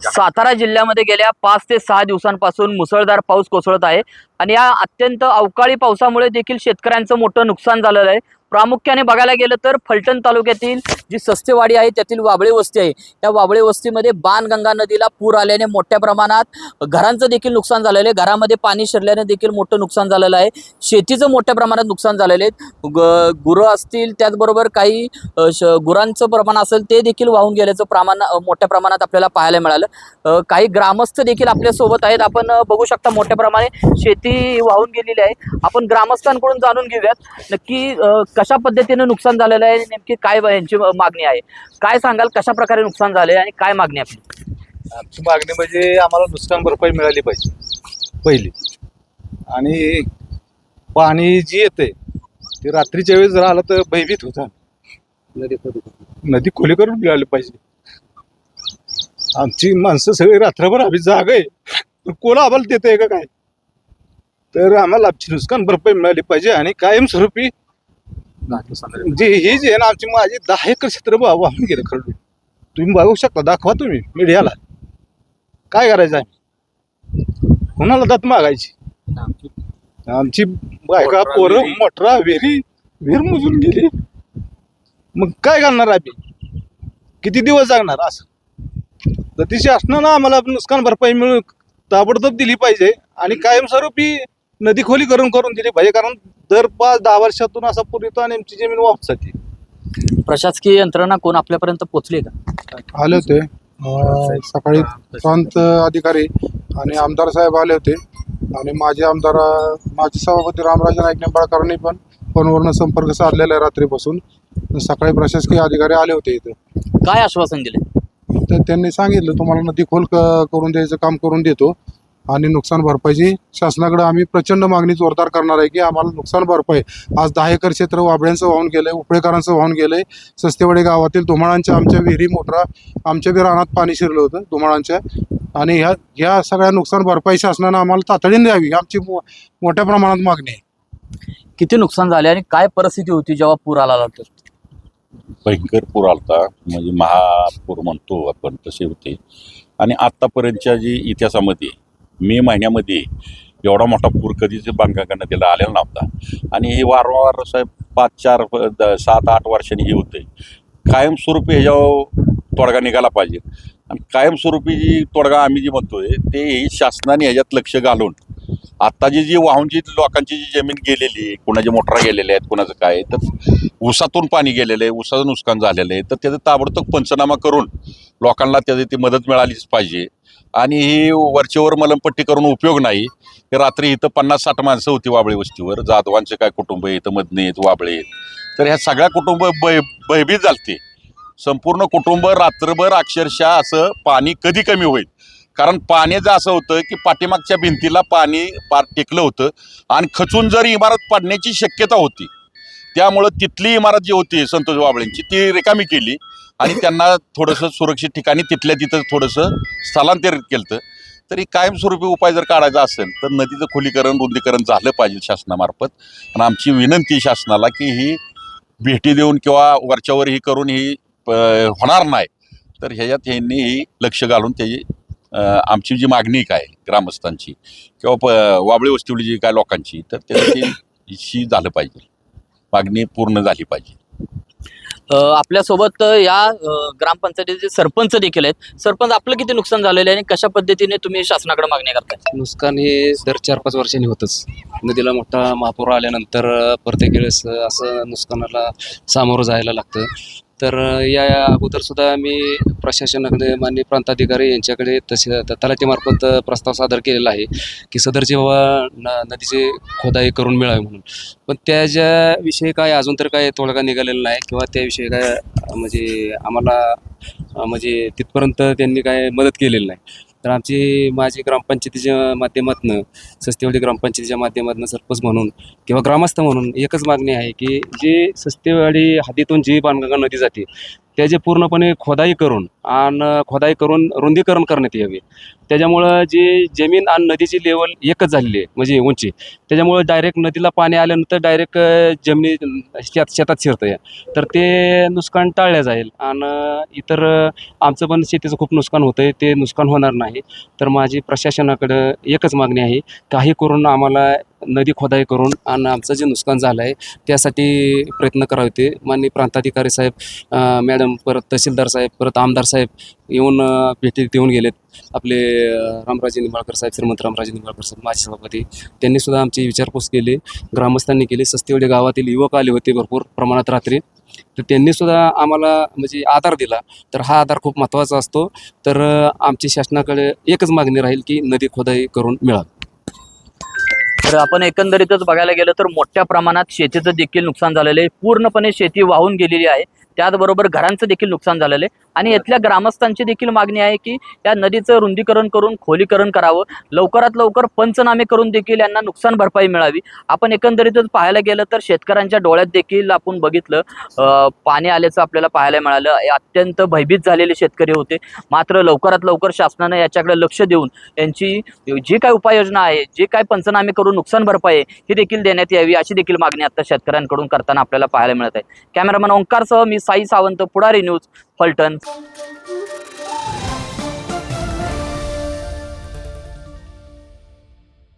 सातारा जिल्ह्यामध्ये गेल्या 5 ते 6 दिवसांपासून मुसळधार पाऊस कोसळत आहे आणि या अत्यंत अवकाळी पावसामुळे देखील शेतकऱ्यांचं मोठं नुकसान झालेलं आहे। प्रामुख्याने बघायला गेलं तर फलटण तालुक्यातील जी सस्तेवाडी आहे त्यातील वाबळे वस्ती आहे, त्या वाबळे वस्तीमध्ये बाणगंगा नदीला पूर आल्याने मोठ्या प्रमाणात घरांचं देखील नुकसान झालेलं आहे। घरामध्ये पाणी शिरल्याने देखील मोठं नुकसान झालेलं आहे। शेतीचं मोठ्या प्रमाणात नुकसान झालेलं आहे। गुरं असतील, त्याचबरोबर काही गुरांचं प्रमाण असेल ते देखील वाहून गेल्याचं प्रमाण मोठ्या प्रमाणात आपल्याला पाहायला मिळालं। काही ग्रामस्थ देखील आपल्या सोबत आहेत। आपण बघू शकता मोठ्या प्रमाणे शेती वाहून गेलेली आहे। आपण ग्रामस्थांकडून जाणून घेऊयात नक्की कशा पद्धतीने नुकसान झालेलं आहे, नेमकी काय यांची मागणी आहे, काय सांगाल, कशा प्रकारे नुकसान झाले आणि काय मागणी आपली? आमची मागणी म्हणजे आम्हाला नुकसान भरपाई मिळाली पाहिजे पहिली, आणि पाणी जी येते ते रात्रीच्या वेळेस जर आलं तर भयभीत होता। नदी खोली करून मिळाली पाहिजे। आमची माणसं सगळी रात्रभर आम्ही जाग आहे, पण कोण आम्हाला देते का काय? तर आम्हाला आमची नुकसान भरपाई मिळाली पाहिजे आणि कायमस्वरूपी जे हे जे आहे ना, आमची माझी 10 एकर क्षेत्र वाहून गेलं खरं। तुम्ही बघू शकता, दाखवा तुम्ही मीडियाला। काय करायचं आहे? कोणाला दात मागायची? आमची बायका पोरं मोटरा विहीर मुजून गेली, मग काय करणार आम्ही? किती दिवस जागणार? असं तर ती शासनानं आम्हाला नुकसान भरपाई मिळून ताबडतोब दिली पाहिजे आणि कायमस्वरूपी नदी खोलीकरण करून दिली पाहिजे, कारण दर 5-10 वर्षातून असा पूर येतो आणि आमची जमीन वापस जाते। प्रशासकीय यंत्रणा कोण आपल्यापर्यंत पोहोचली का? आले होते सकाळी प्रांत अधिकारी आणि आमदार साहेब आले होते, आणि माजी सभापती रामराजे नाईक निंबाळकरांनी पण फोनवरनं संपर्क साधलेला आहे रात्रीपासून। सकाळी प्रशासकीय अधिकारी आले होते इथे। काय आश्वासन दिले? तर त्यांनी सांगितलं तुम्हाला नदी खोल करून द्यायचं काम करून देतो, आणि नुकसान भरपाईची शासनाकडे आम्ही प्रचंड मागणी जोरदार करणार आहे की आम्हाला नुकसान भरपाई। आज 10 एकर क्षेत्र वाबळ्यांचं वाहून गेलंय, उपळेकरांचं वाहून गेलंय। सस्तेवाडी गावातील धुमाळांच्या आमच्या विहिरी मोटरा, आमच्या बी रानात पाणी शिरलं होतं धुमाळांच्या, आणि ह्या सगळ्या नुकसान भरपाई शासनानं आम्हाला तातडीने द्यावी, आमची मोठ्या प्रमाणात मागणी आहे। किती नुकसान झाले आणि काय परिस्थिती होती जेव्हा पूर आला होता? भयंकर पूर आलता, म्हणजे महापूर म्हणतो आपण तसे होते। आणि आत्तापर्यंतच्या जी इतिहासामध्ये मे महिन्यामध्ये एवढा मोठा पूर कधीच बाणगंगा नदीला आलेला नव्हता। आणि हे वारंवार साहेब 5-4-7-8 वर्षांनी हे होते। कायमस्वरूपी ह्याच्यावर तोडगा निघाला पाहिजे, आणि कायमस्वरूपी जी तोडगा आम्ही जी म्हणतोय ते शासनाने ह्याच्यात लक्ष घालून आता जी वाहून जी लोकांची जी जमीन गेलेली आहे, कुणाच्या मोटरा गेलेल्या आहेत, कुणाचं काय, तर ऊसातून पाणी गेलेलं आहे, ऊसाचं नुकसान झालेलं आहे, तर त्याचं ताबडतोब पंचनामा करून लोकांना त्याची ती मदत मिळालीच पाहिजे। आणि ही वरचेवर मलमपट्टी करून उपयोग नाही। रात्री इथं 50-60 माणसं होती वाबळे वस्तीवर, जाधवांचे काय कुटुंब आहे, इथं मधने आहेत, वाबळे आहेत, तर ह्या सगळ्या कुटुंब भयभीत झालते। संपूर्ण कुटुंब रात्रभर अक्षरशः असं पाणी कधी कमी होईल, कारण पाण्याचं असं होतं की पाठीमागच्या भिंतीला पाणी पार टेकलं होतं आणि खचून जर इमारत पडण्याची शक्यता होती। त्यामुळं तिथली इमारत जी होती संतोष वाबळेंची ती रिकामी केली आणि त्यांना थोडंसं सुरक्षित ठिकाणी तिथल्या तिथं थोडंसं स्थलांतरित केलं। तरी कायमस्वरूपी उपाय जर काढायचा असेल तर नदीचं खोलीकरण रुंदीकरण झालं पाहिजे शासनामार्फत। आणि आमची विनंती शासनाला की ही भेटी देऊन किंवा वरच्यावर ही करून ही होणार नाही, तर ह्याच्यात ह्यांनी ही लक्ष घालून त्याची आमची जी मागणी काय ग्रामस्थांची किंवा वाबळे वस्तीवली जी काय लोकांची, तर त्याची झालं पाहिजे, मागणी पूर्ण झाली पाहिजे। आपल्यासोबत या ग्रामपंचायतीचे सरपंच देखील आहेत। सरपंच, आपलं किती नुकसान झालेलं आहे आणि कशा पद्धतीने तुम्ही शासनाकडे मागणी करताय? नुकसान हे दर 4-5 वर्षांनी होतच। नदीला मोठा महापूर आल्यानंतर प्रत्येक वेळेस असं नुकसानाला सामोरं जायला लागतं। तर या अगोदर सुद्धा आम्ही प्रशासनाकडे माननीय प्रांताधिकारी यांच्याकडे तलाठीमार्फत प्रस्ताव सादर केलेला आहे की सदरची नदीची खोदाई करून मिळावी म्हणून, पण त्याच्याविषयी काय अजून तर काय तोडगा निघालेला नाही किंवा त्याविषयी काय म्हणजे आम्हाला म्हणजे तिथपर्यंत त्यांनी काय मदत केलेली नाही। तर आमची माझी ग्रामपंचायतीच्या माध्यमातून, सस्तेवाडी ग्रामपंचायतीच्या माध्यमातून सरपंच म्हणून किंवा ग्रामस्थ म्हणून एकच मागणी आहे की जी सस्तेवाडी हद्दीतून जी बाणगंगा नदी जाते त्याचे पूर्णपणे खोदाई करून रुंदीकरण करण्यात यावे. त्याच्यामुळं जी जमीन आणि नदीची लेवल एकच झालेली आहे, म्हणजे उंची. त्याच्यामुळं डायरेक्ट नदीला पाणी आल्यानंतर डायरेक्ट शेतात शिरतं आहे. तर ते नुकसान टाळलं जाईल आणि इतर आमचं पण शेतीचं खूप नुकसान होतं आहे, ते नुकसान होणार नाही. तर माझी प्रशासनाकडं एकच मागणी आहे, काही करून आम्हाला नदी खोदाई करून आणि आमचं जे नुकसान झालं आहे त्यासाठी प्रयत्न करावे. ते माननीय प्रांताधिकारी साहेब, मॅडम, परत तहसीलदार साहेब, परत आमदार साहेब येऊन भेटी देऊन गेलेत. आपले रामराजे निंबाळकर साहेब, श्रीमंत रामराजे निंबाळकर साहेब, माजी सभापती, त्यांनीसुद्धा आमची विचारपूस केली, ग्रामस्थांनी केली. सस्तेवडे गावातील युवक आले होते भरपूर प्रमाणात रात्री, तर त्यांनीसुद्धा आम्हाला म्हणजे आधार दिला. तर हा आधार खूप महत्त्वाचा असतो. तर आमची शासनाकडे एकच मागणी राहील की नदी खोदाई करून मिळावी. तर आपण एकंदरीतच बघायला गेलं तर मोठ्या प्रमाणात शेतीचं देखील नुकसान झालेलं आहे. पूर्णपणे शेती वाहून गेलेली आहे. त्याचबरोबर घरांचं देखील नुकसान झालेलं आहे आणि इथल्या ग्रामस्थांची देखील मागणी आहे की या नदीचं रुंदीकरण करून खोलीकरण करावं, लवकरात लवकर पंचनामे करून देखील यांना नुकसान भरपाई मिळावी. आपण एकंदरीतच पाहायला गेलं तर शेतकऱ्यांच्या डोळ्यात देखील आपण बघितलं पाणी आल्याचं आपल्याला पाहायला मिळालं. अत्यंत भयभीत झालेले शेतकरी होते. मात्र लवकरात लवकर शासनानं याच्याकडे लक्ष देऊन यांची जी काय उपाययोजना आहे, जे काय पंचनामे करून नुकसान भरपाई ही देखील देण्यात यावी, अशी देखील मागणी आता शेतकऱ्यांकडून करताना आपल्याला पाहायला मिळत आहे. कॅमेरामन ओंकारसह मी साई सावंत, पुढारी न्यूज, फलटण.